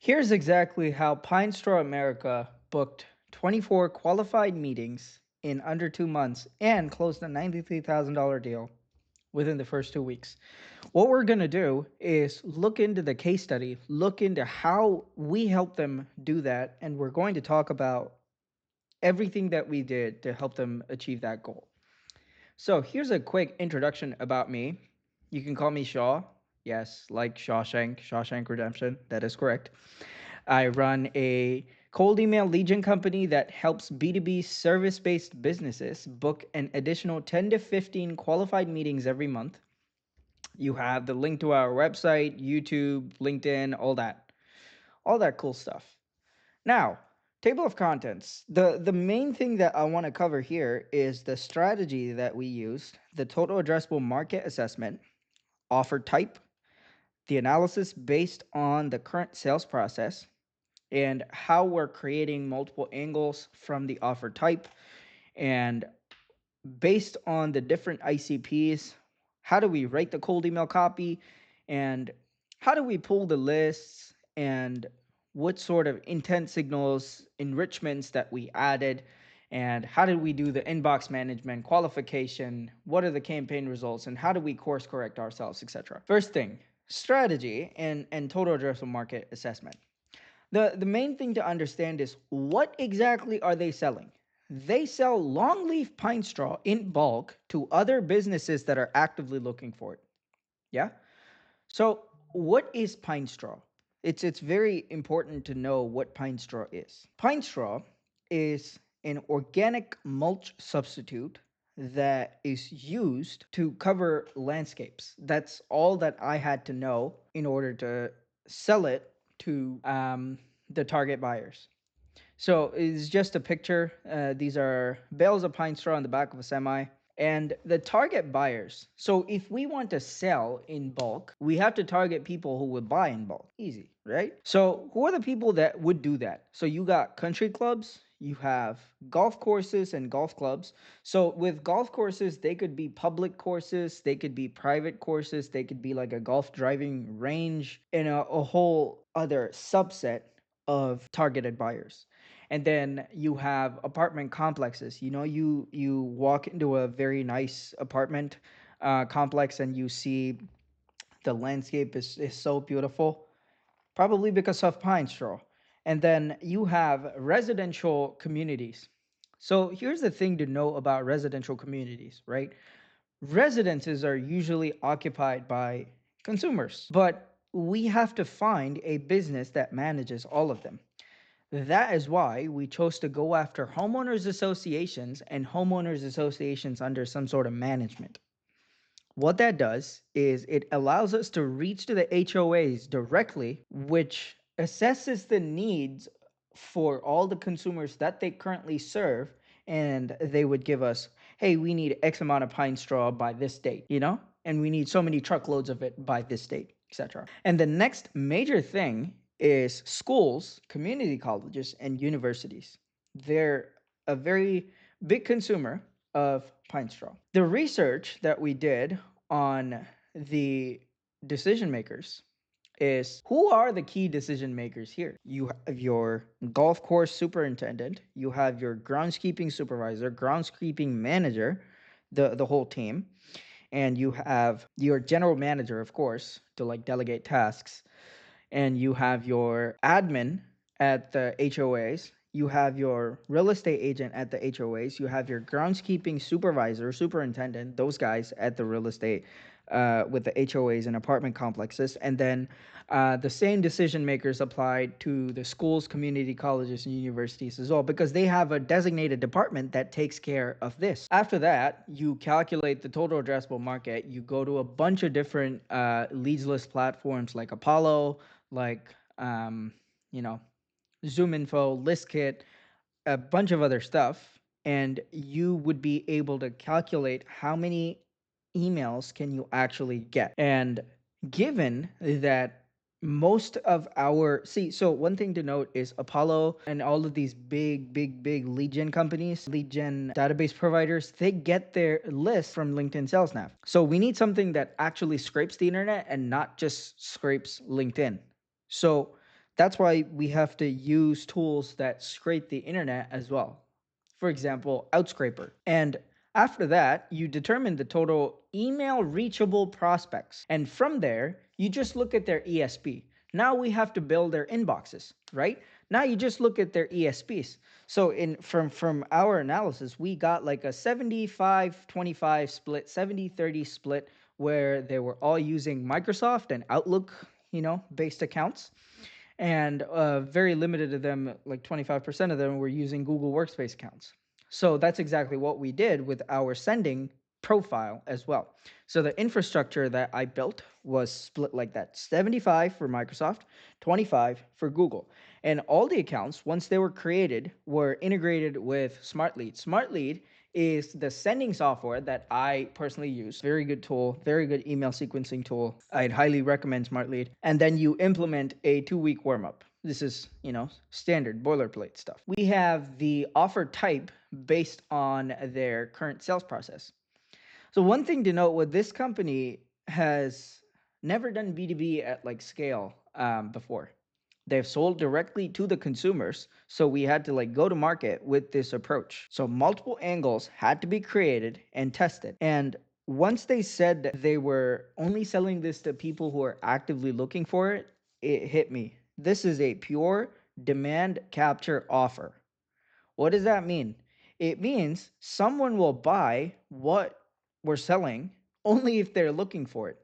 Here's exactly how Pinestraw America booked 24 qualified meetings in under 2 months and closed a $93,000 deal within the first 2 weeks. What we're going to do is look into the case study, look into how we helped them do that, and we're going to talk about everything that we did to help them achieve that goal. So, here's a quick introduction about me. You can call me Shaw. Yes, like Shawshank Redemption. That is correct. I run a cold email lead gen company that helps B2B service based businesses book an additional 10 to 15 qualified meetings every month. You have the link to our website, YouTube, LinkedIn, all that cool stuff. Now, table of contents. The main thing that I want to cover here is the strategy that we used, the total addressable market assessment, offer type, the analysis based on the current sales process, and how we're creating multiple angles from the offer type. And based on the different ICPs, how do we write the cold email copy? And how do we pull the lists? And what sort of intent signals, enrichments that we added? And how did we do the inbox management, qualification? What are the campaign results? And how do we course correct ourselves, etc.? First thing, strategy and total addressable market assessment. The main thing to understand is what exactly are they selling? They sell longleaf pine straw in bulk to other businesses that are actively looking for it. Yeah? So, what is pine straw? It's very important to know what pine straw is. Pine straw is an organic mulch substitute that is used to cover landscapes. That's all that I had to know in order to sell it to the target buyers. So it's just a picture. These are bales of pine straw on the back of a semi. And the target buyers. So if we want to sell in bulk, we have to target people who would buy in bulk. Easy, right? So who are the people that would do that? So you got country clubs, you have golf courses and golf clubs. So with golf courses, they could be public courses, they could be private courses, they could be like a golf driving range, and a whole other subset of targeted buyers. And then you have apartment complexes. You walk into a very nice apartment complex and you see the landscape is so beautiful, probably because of pine straw. And then you have residential communities. So here's the thing to know about residential communities, right? Residences are usually occupied by consumers, but we have to find a business that manages all of them. That is why we chose to go after homeowners associations and homeowners associations under some sort of management. What that does is it allows us to reach to the HOAs directly, which assesses the needs for all the consumers that they currently serve. And they would give us, hey, we need X amount of pine straw by this date, and we need so many truckloads of it by this date, etc. And the next major thing is schools, community colleges, and universities. They're a very big consumer of pine straw. The research that we did on the decision makers is who are the key decision makers here? You have your golf course superintendent, you have your groundskeeping supervisor, groundskeeping manager, the whole team, and you have your general manager, of course, to like delegate tasks, and you have your admin at the HOAs, you have your real estate agent at the HOAs, you have your groundskeeping supervisor, superintendent, those guys at the real estate with the HOAs and apartment complexes, and then the same decision makers applied to the schools, community colleges, and universities as well, because they have a designated department that takes care of this. After that, you calculate the total addressable market. You go to a bunch of different leads list platforms like Apollo, like you know, Zoom Info, ListKit, a bunch of other stuff, and you would be able to calculate how many emails can you actually get. And given that most of our so one thing to note is Apollo and all of these big lead gen companies, lead gen database providers, they get their list from LinkedIn Sales Nav. So we need something that actually scrapes the internet and not just scrapes LinkedIn. So That's why we have to use tools that scrape the internet as well. For example, Outscraper. And after that, you determine the total email reachable prospects. And from there, you just look at their ESP. Now we have to build their inboxes, right? Now you just look at their ESPs. So from our analysis, we got like a 75-25 split, 70-30 split where they were all using Microsoft and Outlook, based accounts, and very limited of them, like 25% of them, were using Google Workspace accounts. So that's exactly what we did with our sending profile as well. So the infrastructure that I built was split like that: 75 for Microsoft, 25 for Google. And all the accounts, once they were created, were integrated with SmartLead. SmartLead is the sending software that I personally use. Very good tool, very good email sequencing tool. I'd highly recommend SmartLead. And then you implement a 2-week warm up. This is, standard boilerplate stuff. We have the offer type based on their current sales process. So one thing to note, with this company has never done B2B at like scale before. They've sold directly to the consumers, so we had to like go to market with this approach. So multiple angles had to be created and tested. And once they said that they were only selling this to people who are actively looking for it, it hit me. This is a pure demand capture offer. What does that mean? It means someone will buy what we're selling only if they're looking for it.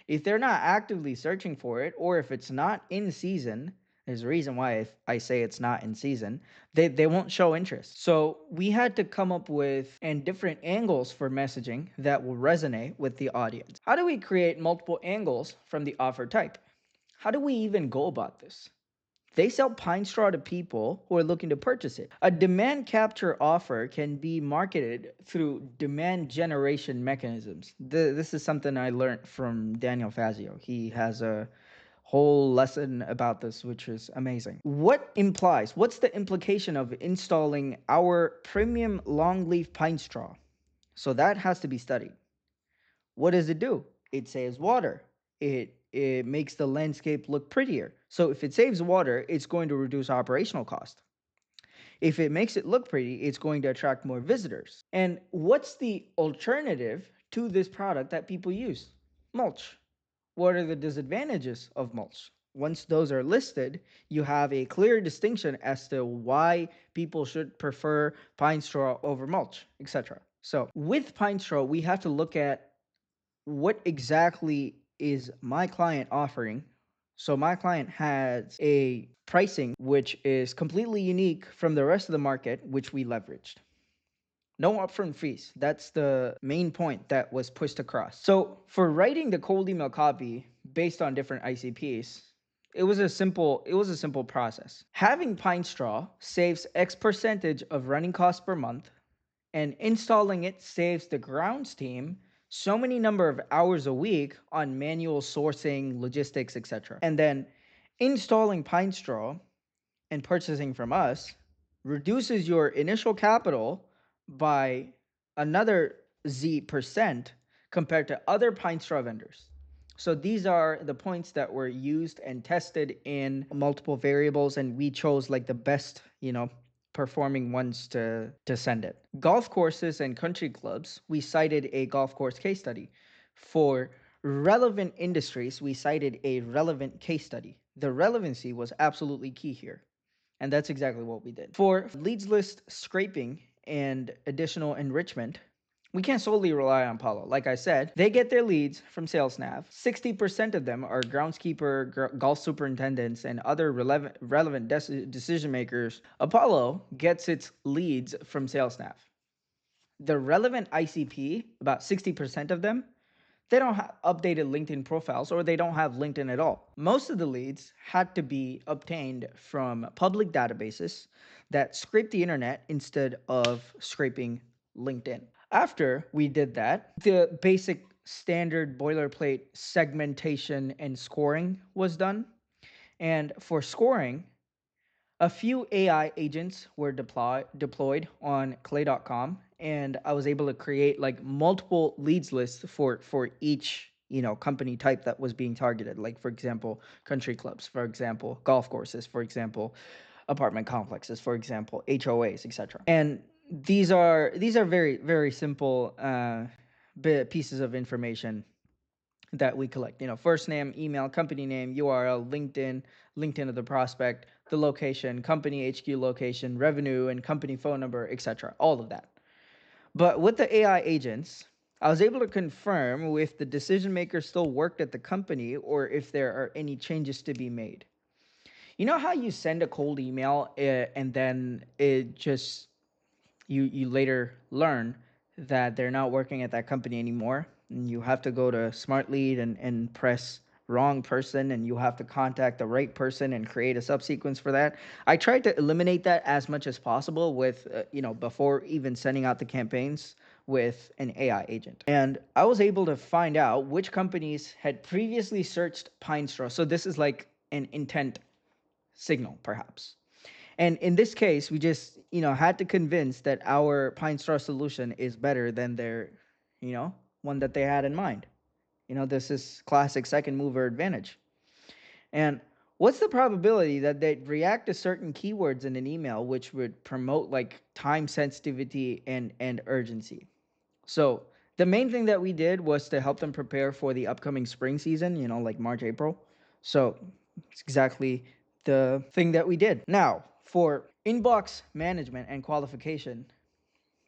If they're not actively searching for it, or if it's not in season, there's a reason why I say it's not in season, they won't show interest. So we had to come up with and different angles for messaging that will resonate with the audience. How do we create multiple angles from the offer type? How do we even go about this? They sell Pinestraw to people who are looking to purchase it. A demand capture offer can be marketed through demand generation mechanisms. This is something I learned from Daniel Fazio. He has a whole lesson about this, which is amazing. What's the implication of installing our premium longleaf Pinestraw? So that has to be studied. What does it do? It saves water. It makes the landscape look prettier. So if it saves water, it's going to reduce operational cost. If it makes it look pretty, it's going to attract more visitors. And what's the alternative to this product that people use? Mulch. What are the disadvantages of mulch? Once those are listed, you have a clear distinction as to why people should prefer pine straw over mulch, etc. So with pine straw, we have to look at what exactly is my client offering. So my client has a pricing which is completely unique from the rest of the market, which we leveraged. No upfront fees. That's the main point that was pushed across. So for writing the cold email copy based on different ICPs, it was a simple process. Having Pinestraw saves X percentage of running costs per month, and installing it saves the grounds team so many number of hours a week on manual sourcing, logistics, etc. And then installing Pinestraw and purchasing from us reduces your initial capital by another Z% compared to other Pinestraw vendors. So these are the points that were used and tested in multiple variables, and we chose like the best, performing ones to send it. Golf courses and country clubs, we cited a golf course case study. For relevant industries, we cited a relevant case study. The relevancy was absolutely key here. And that's exactly what we did. For leads list scraping and additional enrichment, we can't solely rely on Apollo. Like I said, they get their leads from SalesNav. 60% of them are groundskeeper, golf superintendents, and other relevant decision makers. Apollo gets its leads from SalesNav. The relevant ICP, about 60% of them, they don't have updated LinkedIn profiles, or they don't have LinkedIn at all. Most of the leads had to be obtained from public databases that scrape the internet instead of scraping LinkedIn. After we did that, the basic standard boilerplate segmentation and scoring was done. And for scoring, a few AI agents were deployed on clay.com, and I was able to create like multiple leads lists for each company type that was being targeted. Like, for example, country clubs, for example, golf courses, for example, apartment complexes, for example, HOAs, etc. And these are very, very simple pieces of information that we collect. First name, email, company name, URL, LinkedIn of the prospect, the location, company HQ location, revenue, and company phone number, etc. All of that. But with the AI agents, I was able to confirm if the decision maker still worked at the company or if there are any changes to be made. You know how you send a cold email and then it just you later learn that they're not working at that company anymore, and you have to go to Smart Lead and press wrong person, and you have to contact the right person and create a subsequence for that. I tried to eliminate that as much as possible with before even sending out the campaigns with an AI agent. And I was able to find out which companies had previously searched Pinestraw. So this is like an intent signal, perhaps. And in this case, we just, had to convince that our Pinestraw solution is better than their, one that they had in mind. This is classic second mover advantage. And what's the probability that they'd react to certain keywords in an email which would promote like time sensitivity and urgency? So the main thing that we did was to help them prepare for the upcoming spring season, like March, April. So it's exactly the thing that we did. Now, for inbox management and qualification,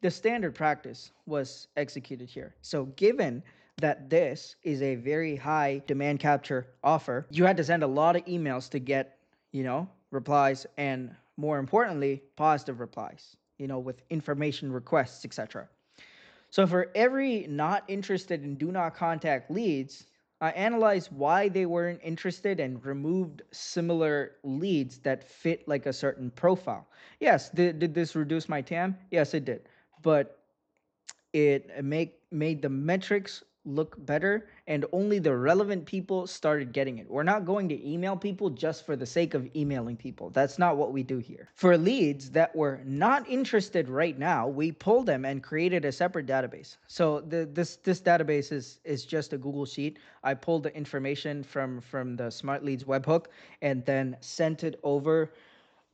the standard practice was executed here. So given that this is a very high demand capture offer, you had to send a lot of emails to get, replies, and more importantly, positive replies, with information requests, etc. So for every not interested and do not contact leads, I analyzed why they weren't interested and removed similar leads that fit like a certain profile. Yes, did this reduce my TAM? Yes, it did. But it made the metrics look better, and only the relevant people started getting it. We're not going to email people just for the sake of emailing people. That's not what we do here. For leads that were not interested right now, we pulled them and created a separate database. So this database is just a Google Sheet. I pulled the information from the Smart Leads webhook and then sent it over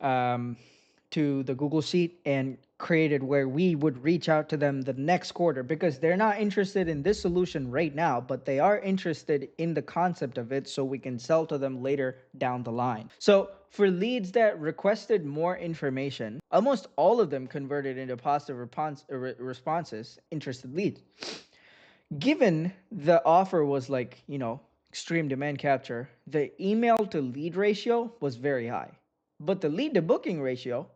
to the Google Sheet and created where we would reach out to them the next quarter, because they're not interested in this solution right now, but they are interested in the concept of it, so we can sell to them later down the line. So for leads that requested more information, almost all of them converted into positive responses, interested leads. Given the offer was like, extreme demand capture, the email to lead ratio was very high, but the lead to booking ratio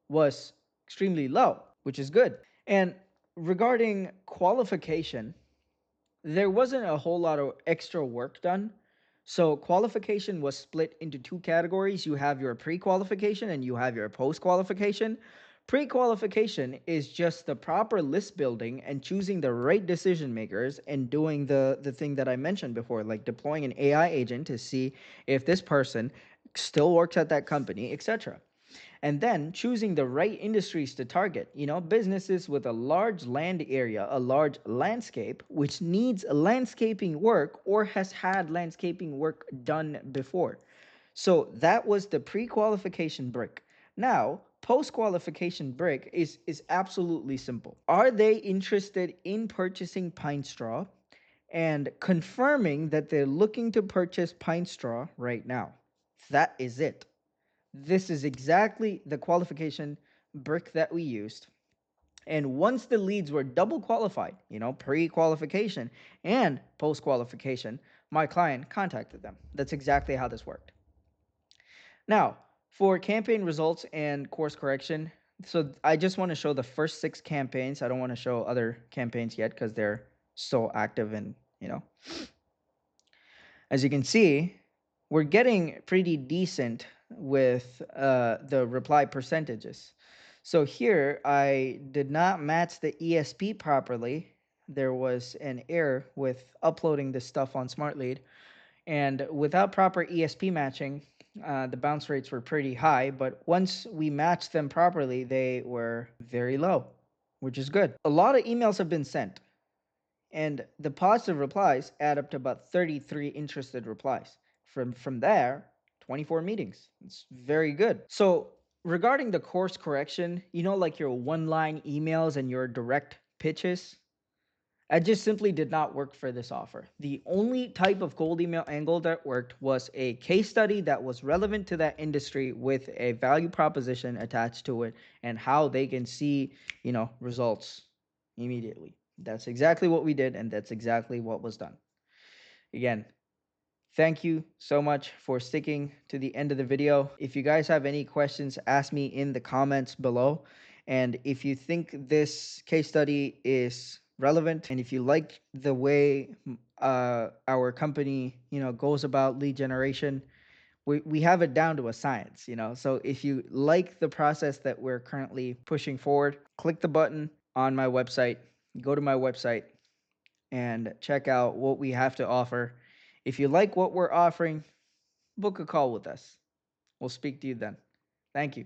was extremely low, which is good. And regarding qualification, there wasn't a whole lot of extra work done. So qualification was split into two categories. You have your pre-qualification and you have your post-qualification. Pre-qualification is just the proper list building and choosing the right decision makers and doing the thing that I mentioned before, like deploying an AI agent to see if this person still works at that company, etc. And then choosing the right industries to target, businesses with a large land area, a large landscape, which needs landscaping work or has had landscaping work done before. So that was the pre-qualification brick. Now, post-qualification brick is absolutely simple. Are they interested in purchasing Pinestraw and confirming that they're looking to purchase Pinestraw right now? That is it. This is exactly the qualification brick that we used. And once the leads were double qualified, pre-qualification and post-qualification, my client contacted them. That's exactly how this worked. Now, for campaign results and course correction, so I just want to show the first 6 campaigns. I don't want to show other campaigns yet because they're so active and, as you can see, we're getting pretty decent with the reply percentages. So here, I did not match the ESP properly. There was an error with uploading this stuff on SmartLead. And without proper ESP matching, the bounce rates were pretty high. But once we matched them properly, they were very low, which is good. A lot of emails have been sent. And the positive replies add up to about 33 interested replies. From there, 24 meetings. It's very good. So regarding the course correction, like your one-line emails and your direct pitches, I just simply did not work for this offer. The only type of cold email angle that worked was a case study that was relevant to that industry with a value proposition attached to it and how they can see, results immediately. That's exactly what we did, and that's exactly what was done. Again, thank you so much for sticking to the end of the video. If you guys have any questions, ask me in the comments below. And if you think this case study is relevant, and if you like the way our company, goes about lead generation, we have it down to a science, So if you like the process that we're currently pushing forward, click the button on my website, go to my website, and check out what we have to offer. If you like what we're offering, book a call with us. We'll speak to you then. Thank you.